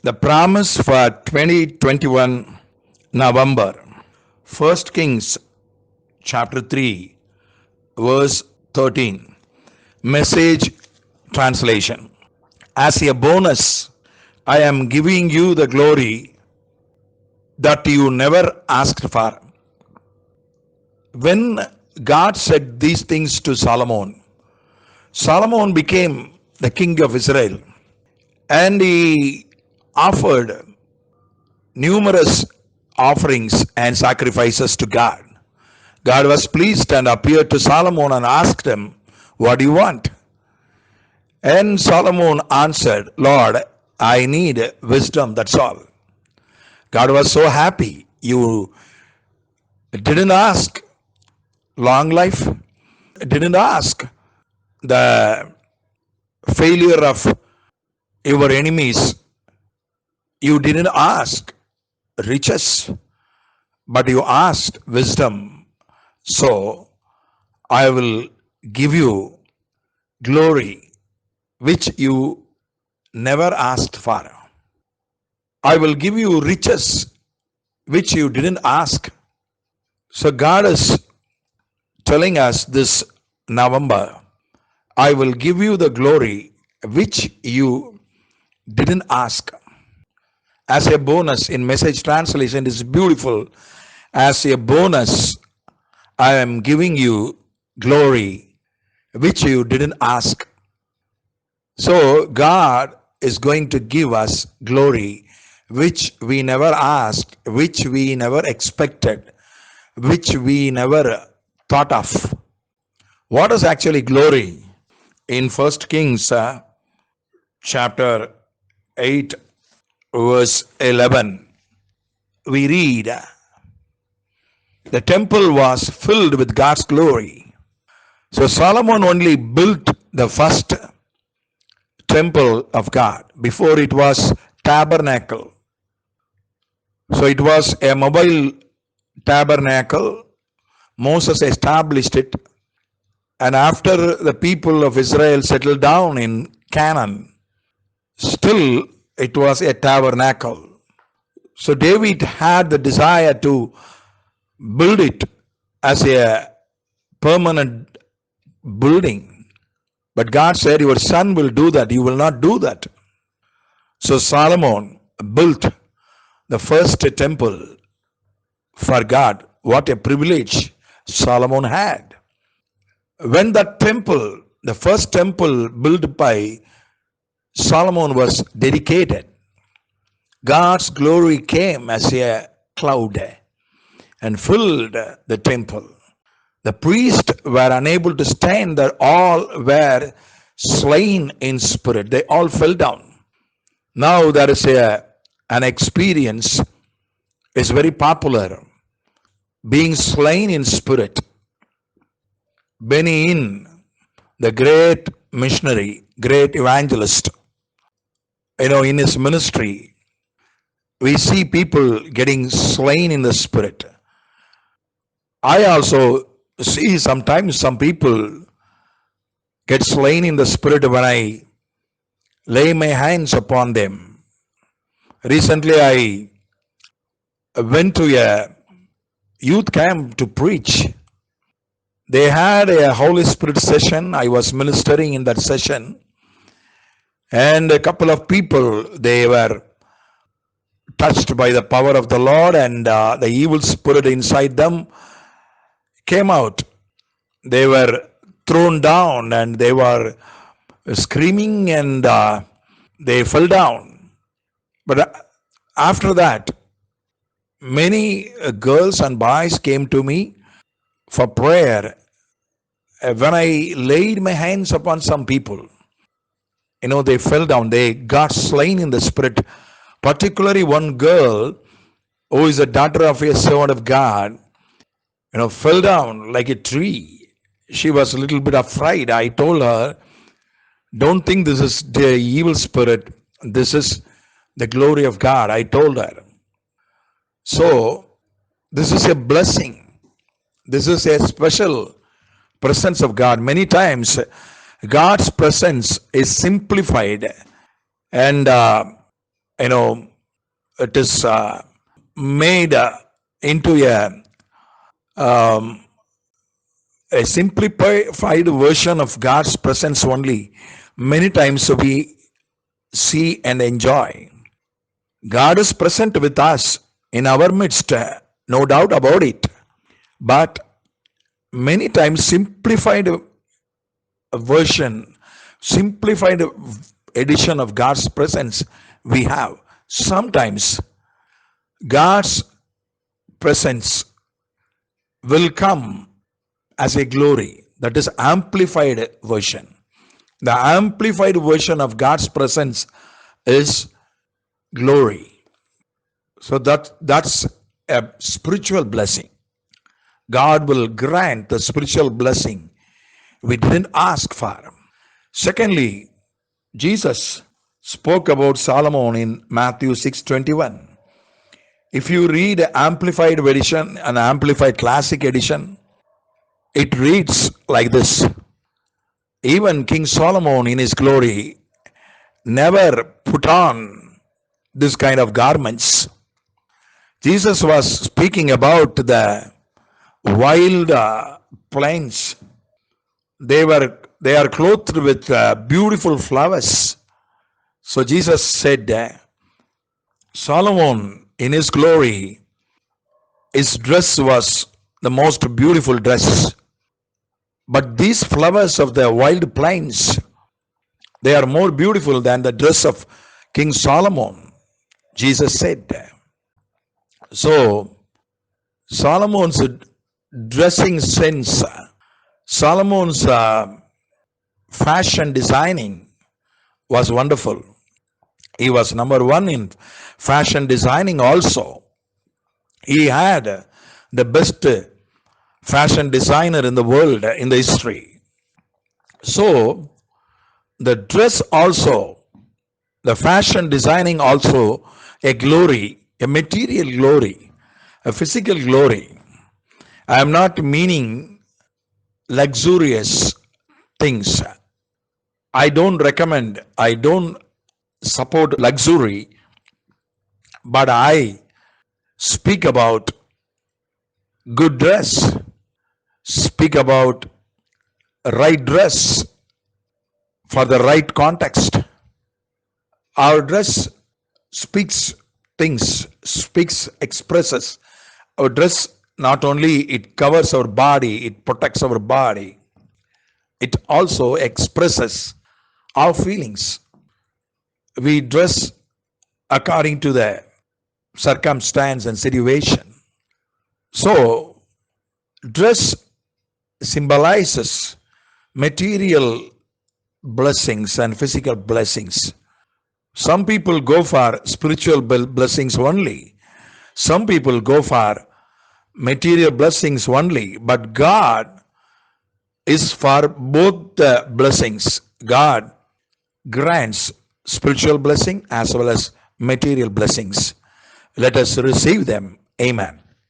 The promise for 2021 November. First Kings chapter 3 verse 13. Message translation. As a bonus, I am giving you the glory that you never asked for. When God said these things to Solomon, Solomon became the king of Israel and he offered numerous offerings and sacrifices to God. God was pleased and appeared to Solomon and asked him, "What do you want?" And Solomon answered, "Lord, I need wisdom, that's all." God was so happy. You didn't ask long life, didn't ask the failure of your enemies, you didn't ask riches, but you asked wisdom. So I will give you glory which you never asked for. I will give you riches which you didn't ask. So God is telling us this November, I will give you the glory which you didn't ask. As a bonus, in message translation, it is beautiful. As a bonus, I am giving you glory which you didn't ask. So God is going to give us glory which we never asked, which we never expected, which we never thought of. What is actually glory? In First Kings chapter 8 verse 11, we read, the temple was filled with God's glory. So Solomon only built the first temple of God. Before it was tabernacle. So it was a mobile tabernacle. Moses established it. And after the people of Israel settled down in Canaan, still it was a tabernacle. So David had the desire to build it as a permanent building. But God said, your son will do that. You will not do that. So Solomon built the first temple for God. What a privilege Solomon had. When that temple, the first temple built by Solomon was dedicated, God's glory came as a cloud and filled the temple. The priests were unable to stand there. All were slain in spirit. They all fell down. Now there is an experience is very popular. Being slain in spirit. Benny Hinn, the great missionary, great evangelist, in his ministry, we see people getting slain in the spirit. I also see sometimes some people get slain in the spirit when I lay my hands upon them. Recently, I went to a youth camp to preach. They had a Holy Spirit session. I was ministering in that session. And a couple of people, they were touched by the power of the Lord, and the evil spirit inside them came out. They were thrown down and they were screaming and they fell down. But after that, many girls and boys came to me for prayer. When I laid my hands upon some people, they fell down. They got slain in the spirit. Particularly one girl who is a daughter of a servant of God, fell down like a tree. She was a little bit afraid. I told her, don't think this is the evil spirit. This is the glory of God. I told her. So, this is a blessing. This is a special presence of God. Many times, God's presence is simplified and you know, it is made into um, a simplified version of God's presence only. Many times we see and enjoy. God is present with us in our midst, no doubt about it. But many times simplified version, simplified edition of God's presence we have. Sometimes God's presence will come as a glory, that is amplified version. The amplified version of God's presence is glory. So that's a spiritual blessing. God will grant the spiritual blessing we didn't ask for. Secondly, Jesus spoke about Solomon in Matthew 6:21. If you read Amplified edition and Amplified Classic edition, it reads like this. Even King Solomon in his glory never put on this kind of garments. Jesus was speaking about the wild plains. They are clothed with beautiful flowers. So Jesus said, Solomon in his glory, his dress was the most beautiful dress. But these flowers of the wild plains, they are more beautiful than the dress of King Solomon, Jesus said. So Solomon's dressing sense, Solomon's fashion designing was wonderful. He was number one in fashion designing also. He had the best fashion designer in the world, in the history. So the dress also, the fashion designing also, a glory, a material glory, a physical glory. I am not meaning luxurious things. I don't recommend, I don't support luxury, but I speak about good dress, speak about right dress for the right context. Our dress speaks things, speaks, expresses. Our dress not only it covers our body, it protects our body, it also expresses our feelings. We dress according to the circumstance and situation. So dress symbolizes material blessings and physical blessings. Some people go for spiritual blessings only. Some people go for material blessings only. But God is for both the blessings. God grants spiritual blessing as well as material blessings. Let us receive them. Amen.